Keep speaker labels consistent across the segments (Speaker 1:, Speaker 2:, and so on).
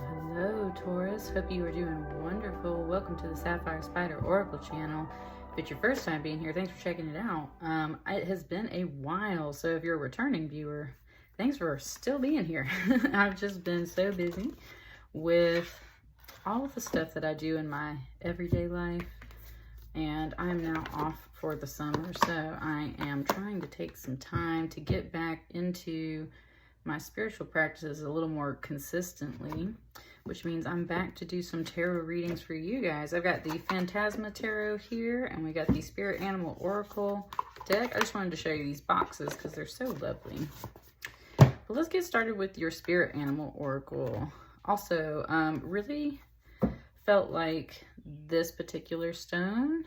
Speaker 1: Hello, Taurus. Hope you are doing wonderful. Welcome to the Sapphire Spider Oracle channel. If it's your first time being here, thanks for checking it out. It has been a while, so if you're a returning viewer, thanks for still being here. I've just been so busy with all of the stuff that I do in my everyday life, and I'm now off for the summer, so I am trying to take some time to get back into my spiritual practices a little more consistently, which means I'm back to do some tarot readings for you guys. I've got the Phantasma Tarot here, and we got the Spirit Animal Oracle deck. I just wanted to show you these boxes because they're so lovely. But let's get started with your Spirit Animal Oracle. Also, really felt like this particular stone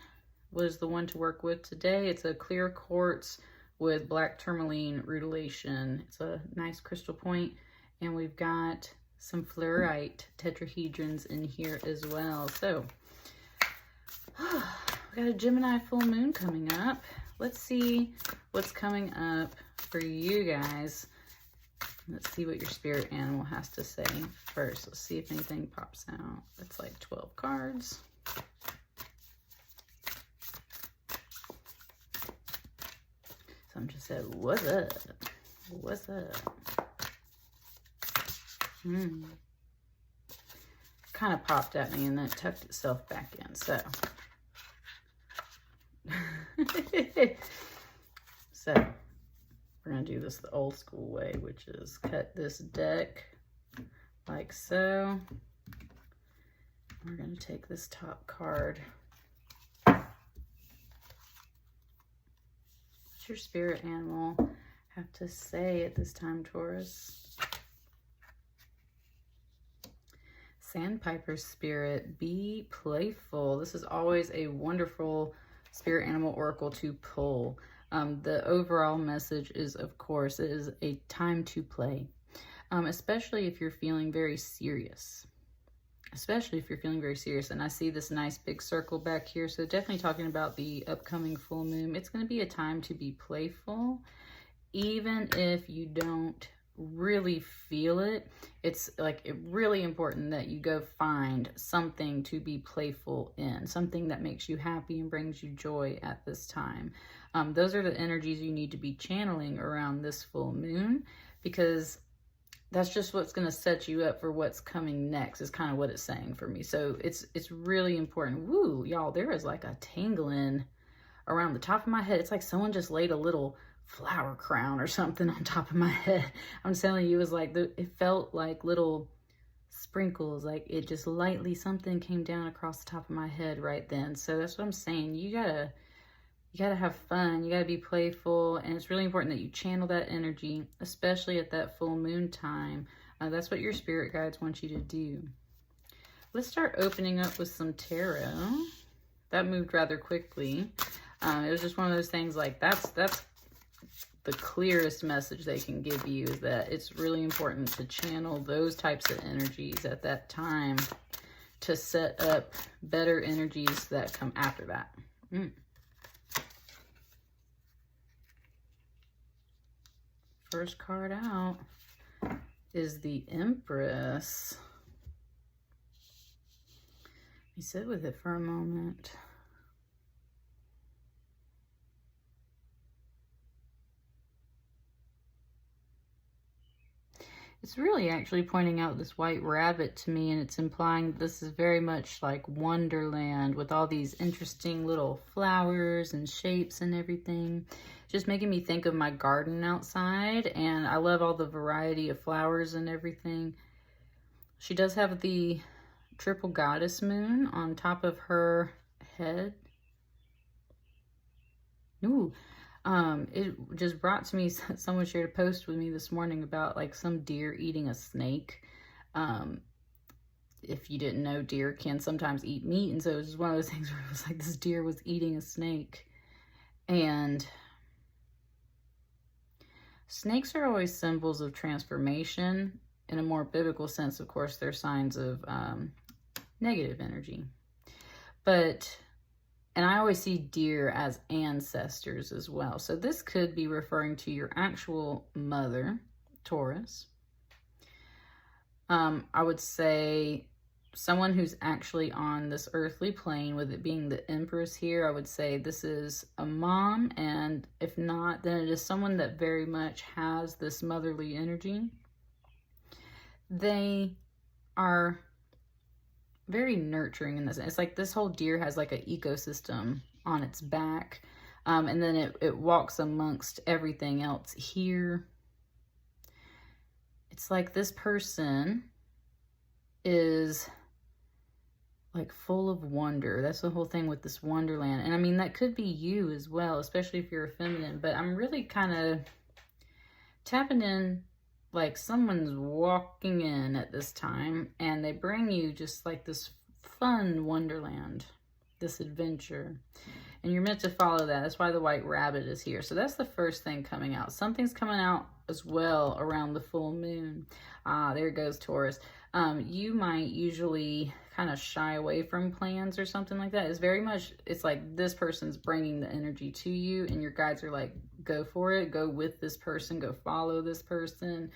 Speaker 1: was the one to work with today. It's a Clear Quartz with black Tourmaline Rutile. It's a nice crystal point, and we've got some fluorite tetrahedrons in here as well. So we got a Gemini full moon coming up. Let's see what's coming up for you guys. Let's see what your spirit animal has to say first. Let's see if anything pops out. It's like 12 cards. Some just said, what's up? What's up? Kind of popped at me and then it tucked itself back in. So, we're going to do this the old school way, which is cut this deck like so. We're going to take this top card. What's your spirit animal have to say at this time, Taurus? Sandpiper spirit, be playful. This is always a wonderful spirit animal oracle to pull. The overall message is, of course, it is a time to play, especially if you're feeling very serious. And I see this nice big circle back here, so definitely talking about the upcoming full moon. It's going to be a time to be playful, even if you don't really feel it. It's like really important that you go find something to be playful in, something that makes you happy and brings you joy at this time. Those are the energies you need to be channeling around this full moon, because that's just what's going to set you up for what's coming next, is kind of what it's saying for me. So it's really important. Woo, y'all, there is like a tingling around the top of my head. It's like someone just laid a little flower crown or something on top of my head. I'm telling you, it was like, it felt like little sprinkles, like it just lightly, something came down across the top of my head right then. So that's what I'm saying. You gotta have fun. You gotta be playful, and it's really important that you channel that energy, especially at that full moon time. That's what your spirit guides want you to do. Let's start opening up with some tarot. That moved rather quickly. It was just one of those things, like that's the clearest message they can give you, is that it's really important to channel those types of energies at that time to set up better energies that come after that. First card out is the Empress. Let me sit with it for a moment. It's really actually pointing out this white rabbit to me, and it's implying that this is very much like Wonderland with all these interesting little flowers and shapes and everything. Just making me think of my garden outside, and I love all the variety of flowers and everything. She does have the triple goddess moon on top of her head. Ooh. It just brought to me, someone shared a post with me this morning about like some deer eating a snake. If you didn't know, deer can sometimes eat meat, and so it was just one of those things where it was like this deer was eating a snake. And snakes are always symbols of transformation. In a more biblical sense, of course, they're signs of negative energy. And I always see deer as ancestors as well. So this could be referring to your actual mother, Taurus. I would say someone who's actually on this earthly plane, with it being the Empress here, I would say this is a mom, and if not, then it is someone that very much has this motherly energy. They are very nurturing in this. It's like this whole deer has like an ecosystem on its back, and then it walks amongst everything else here. It's like this person is like full of wonder. That's the whole thing with this wonderland. And I mean, that could be you as well, especially if you're a feminine, but I'm really kind of tapping in like someone's walking in at this time, and they bring you just like this fun wonderland, this adventure, and you're meant to follow that. That's why the white rabbit is here. So that's the first thing coming out. Something's coming out as well around the full moon. There goes Taurus. You might usually kind of shy away from plans or something like that. It's very much, it's like this person's bringing the energy to you, and your guides are like, go for it, go with this person, go follow this person.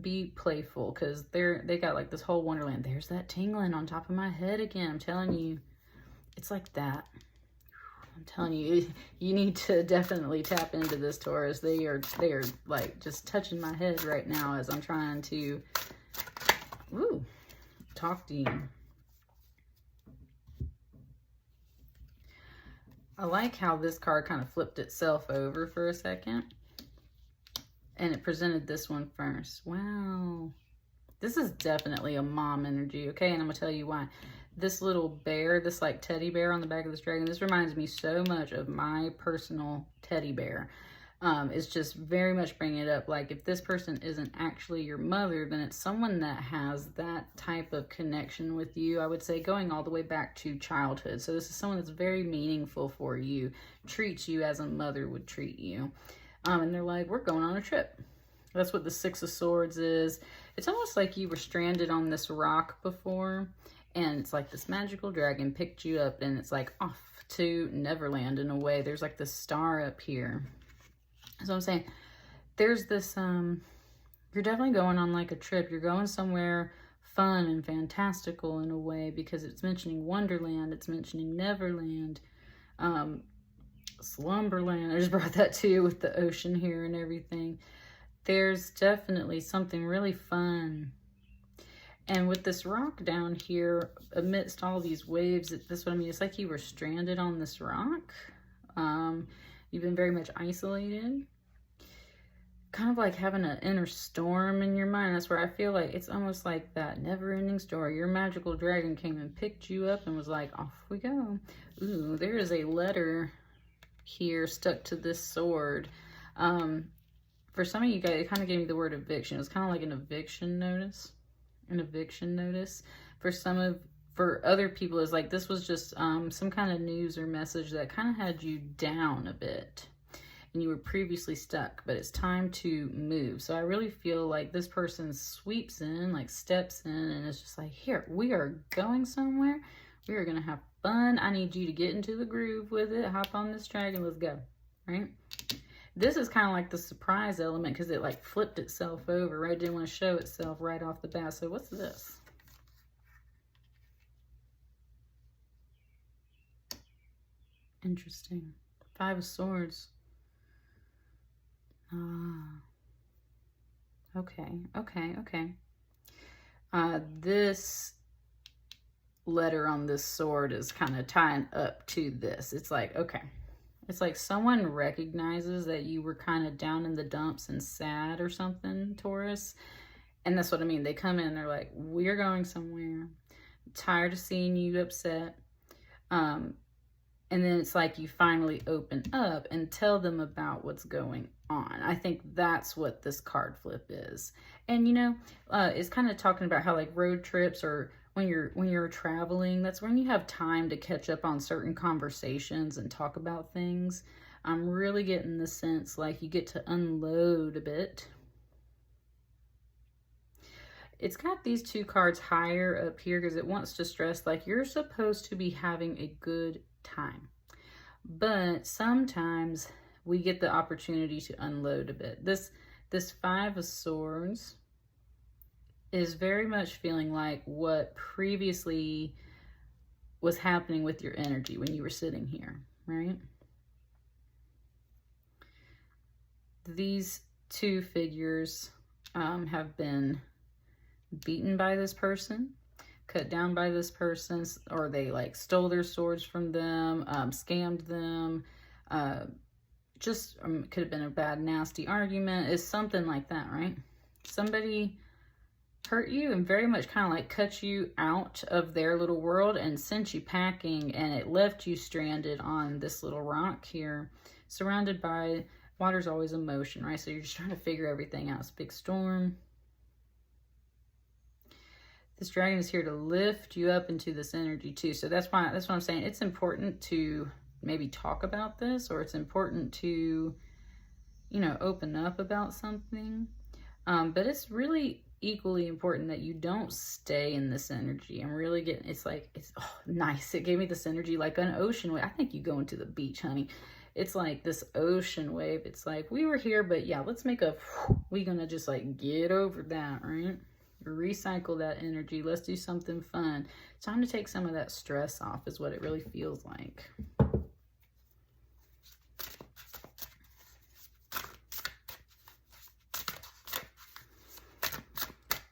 Speaker 1: Be playful, because they got like this whole wonderland. There's that tingling on top of my head again. I'm telling you, it's like that. I'm telling you, you need to definitely tap into this, Taurus. They are like just touching my head right now as I'm trying to talk to you. I like how this card kind of flipped itself over for a second, and it presented this one first. Wow. This is definitely a mom energy, okay? And I'm going to tell you why. This little bear, this like teddy bear on the back of this dragon, this reminds me so much of my personal teddy bear. It's just very much bringing it up. Like, if this person isn't actually your mother, then it's someone that has that type of connection with you. I would say going all the way back to childhood. So this is someone that's very meaningful for you, treats you as a mother would treat you. And they're like, we're going on a trip. That's what the Six of Swords is. It's almost like you were stranded on this rock before, and it's like this magical dragon picked you up, and it's like off to Neverland in a way. There's like this star up here. So I'm saying there's this, you're definitely going on like a trip. You're going somewhere fun and fantastical in a way, because it's mentioning Wonderland. It's mentioning Neverland, Slumberland. I just brought that to you with the ocean here and everything. There's definitely something really fun. And with this rock down here, amidst all these waves, that's what I mean. It's like you were stranded on this rock. You've been very much isolated. Kind of like having an inner storm in your mind. That's where I feel like it's almost like that never-ending story. Your magical dragon came and picked you up and was like, off we go. Ooh, there is a letter here stuck to this sword. For some of you guys, it kind of gave me the word eviction. It was kind of like an eviction notice. An eviction notice. For other people, it's like this was just some kind of news or message that kind of had you down a bit, and you were previously stuck, but it's time to move. So I really feel like this person sweeps in, like steps in, and it's just like, here, we are going somewhere. We are going to have fun. I need you to get into the groove with it. Hop on this dragon. Let's go. Right? This is kind of like the surprise element, because it like flipped itself over, right? It didn't want to show itself right off the bat. So what's this? Interesting. Five of Swords. Okay. This letter on this sword is kind of tying up to this. It's like, okay. It's like someone recognizes that you were kind of down in the dumps and sad or something, Taurus. And that's what I mean. They come in, they're like, we're going somewhere. I'm tired of seeing you upset. And then it's like you finally open up and tell them about what's going on. I think that's what this card flip is. And, you know, it's kind of talking about how like road trips, or when you're traveling, that's when you have time to catch up on certain conversations and talk about things. I'm really getting the sense like you get to unload a bit. It's got these two cards higher up here because it wants to stress like you're supposed to be having a good time. But sometimes we get the opportunity to unload a bit. This Five of Swords is very much feeling like what previously was happening with your energy when you were sitting here, right? These two figures have been beaten by this person, cut down by this person, or they like stole their swords from them, scammed them, just could have been a bad, nasty argument. It's something like that, right? Somebody hurt you and very much kind of like cut you out of their little world and sent you packing, and it left you stranded on this little rock here, surrounded by water's always emotion, right? So you're just trying to figure everything out. It's a big storm. This dragon is here to lift you up into this energy too. So that's what I'm saying. It's important to maybe talk about this, or it's important to, you know, open up about something. But it's really equally important that you don't stay in this energy and really get, it's like, it's nice. It gave me this energy like an ocean wave. I think you go into the beach, honey. It's like this ocean wave. It's like, we were here, but yeah, let's make a, we're gonna just like get over that, right? Recycle that energy. Let's do something fun. It's time to take some of that stress off is what it really feels like.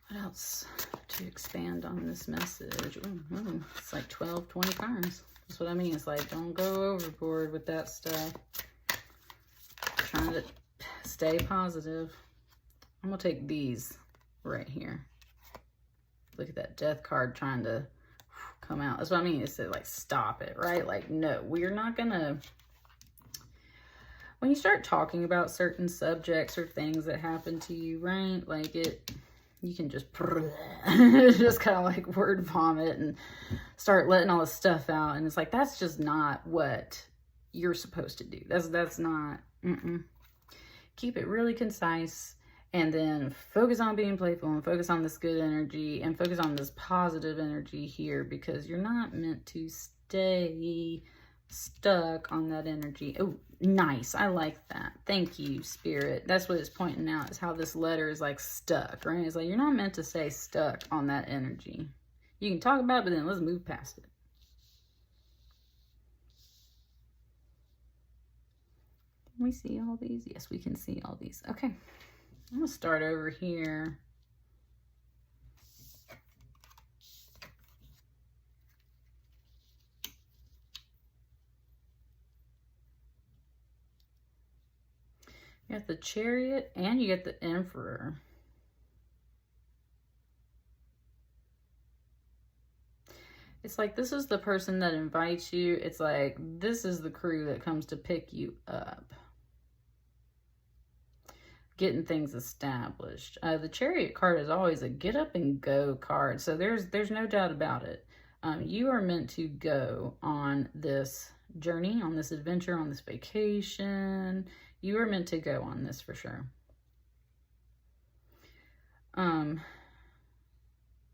Speaker 1: What else to expand on this message? Ooh, it's like 12, 20 cards. That's what I mean. It's like, don't go overboard with that stuff. Trying to stay positive. I'm going to take these right here. Look at that death card trying to come out. That's what I mean. It's like, stop it, right? Like, no, we're not going to. When you start talking about certain subjects or things that happen to you, right? Like you can just just kind of like word vomit and start letting all this stuff out, and it's like, that's just not what you're supposed to do. That's not. Keep it really concise, and then focus on being playful and focus on this good energy and focus on this positive energy here, because you're not meant to stay stuck on that energy. Oh, nice. I like that. Thank you, Spirit. That's what it's pointing out, is how this letter is like stuck, right? It's like, you're not meant to stay stuck on that energy. You can talk about it, but then let's move past it. Can we see all these? Yes, we can see all these. Okay. I'm going to start over here. You got the Chariot and you get the Emperor. It's like, this is the person that invites you. It's like, this is the crew that comes to pick you up. Getting things established. The Chariot card is always a get up and go card. So there's no doubt about it. You are meant to go on this journey, on this adventure, on this vacation. You are meant to go on this for sure.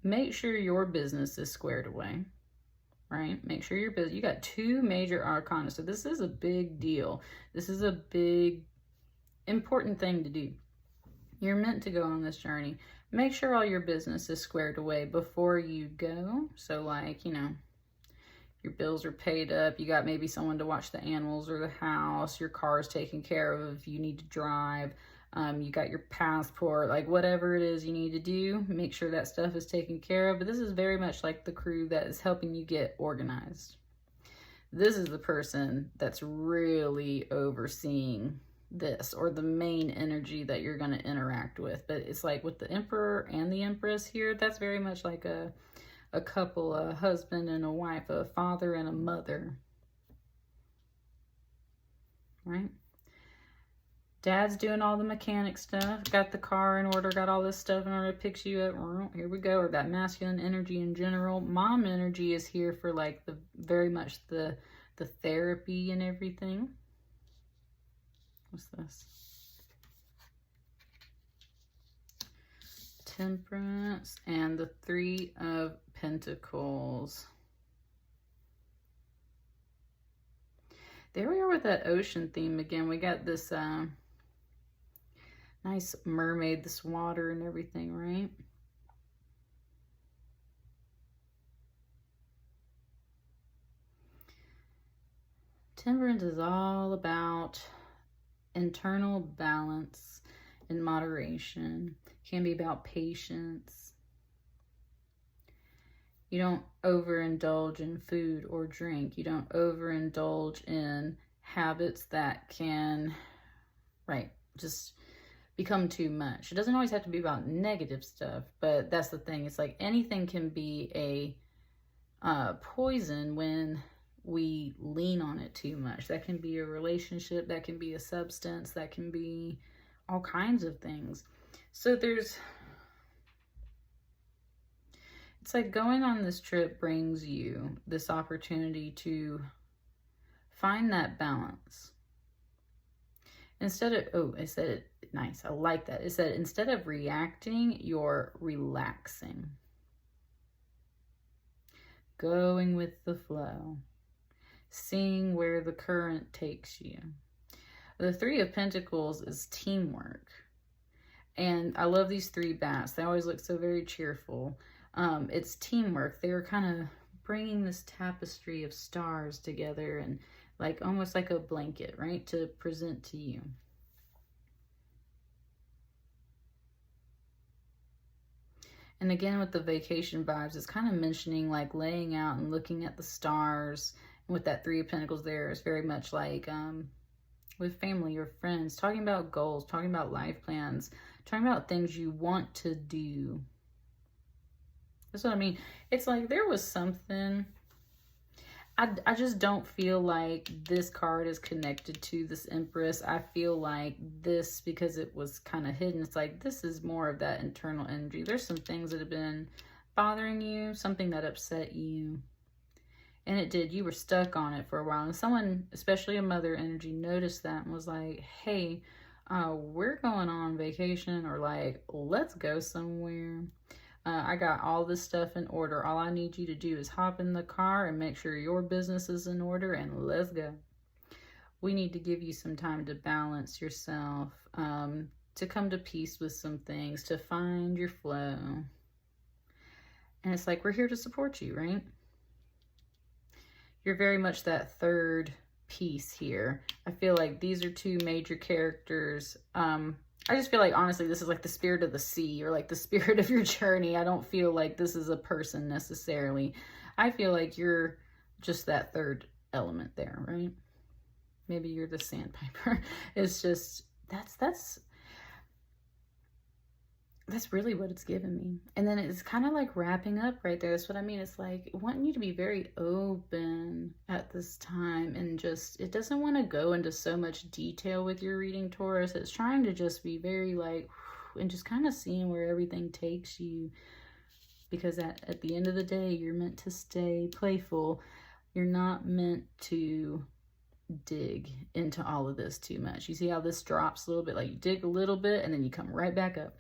Speaker 1: Make sure your business is squared away, right? Make sure your business, you got two major arcana. So this is a big deal. This is a big, important thing to do. You're meant to go on this journey. Make sure all your business is squared away before you go. So like, you know, your bills are paid up. You got maybe someone to watch the animals or the house. Your car is taken care of if you need to drive. You got your passport, like whatever it is you need to do, make sure that stuff is taken care of. But this is very much like the crew that is helping you get organized. This is the person that's really overseeing this, or the main energy that you're going to interact with. But it's like with the Emperor and the Empress here, that's very much like a couple, a husband and a wife, a father and a mother, right? Dad's doing all the mechanic stuff, got the car in order, got all this stuff in order, picks you up. Here we go. Or that masculine energy in general. Mom energy is here for like the very much the therapy and everything. What's this? Temperance and the Three of Pentacles. There we are with that ocean theme again. We got this nice mermaid, this water and everything, right? Temperance is all about internal balance and moderation. Can be about patience. You don't overindulge in food or drink. You don't overindulge in habits that can, just become too much. It doesn't always have to be about negative stuff, but that's the thing. It's like anything can be a poison when we lean on it too much. That can be a relationship, that can be a substance, that can be all kinds of things. So it's like going on this trip brings you this opportunity to find that balance. Instead of, it said it nice, I like that. It said instead of reacting, you're relaxing. Going with the flow. Seeing where the current takes you. The Three of Pentacles is teamwork. And I love these three bats. They always look so very cheerful. It's teamwork. They were kind of bringing this tapestry of stars together and like almost like a blanket, right, to present to you. And again, with the vacation vibes, it's kind of mentioning like laying out and looking at the stars. And with that Three of Pentacles there, it's very much like with family or friends, talking about goals, talking about life plans, talking about things you want to do. That's what I mean. It's like there was something, I just don't feel like this card is connected to this Empress. I feel like this, because it was kind of hidden, it's like this is more of that internal energy. There's some things that have been bothering you, something that upset you. And it did. You were stuck on it for a while. And someone, especially a mother energy, noticed that and was like, hey, we're going on vacation, or like, let's go somewhere. I got all this stuff in order. All I need you to do is hop in the car and make sure your business is in order, and let's go. We need to give you some time to balance yourself, to come to peace with some things, to find your flow. And it's like, we're here to support you, right? You're very much that third piece here. I feel like these are two major characters. I just feel like, honestly, this is like the spirit of the sea, or like the spirit of your journey. I don't feel like this is a person necessarily. I feel like you're just that third element there, right? Maybe you're the sandpiper. It's just, that's really what it's given me. And then it's kind of like wrapping up right there. That's what I mean. It's like wanting you to be very open at this time, and just, it doesn't want to go into so much detail with your reading, Taurus. It's trying to just be very like, and just kind of seeing where everything takes you. Because at the end of the day, you're meant to stay playful. You're not meant to dig into all of this too much. You see how this drops a little bit? Like you dig a little bit and then you come right back up.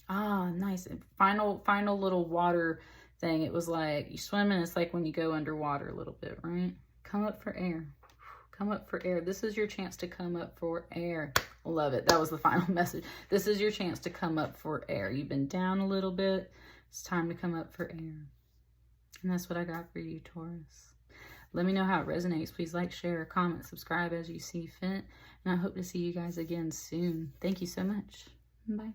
Speaker 1: Ah, nice. And final little water thing. It was like you swim, and it's like when you go underwater a little bit, right? Come up for air. Come up for air. This is your chance to come up for air. Love it. That was the final message. This is your chance to come up for air. You've been down a little bit. It's time to come up for air. And that's what I got for you, Taurus. Let me know how it resonates. Please like, share, comment, subscribe as you see fit. And I hope to see you guys again soon. Thank you so much. Bye.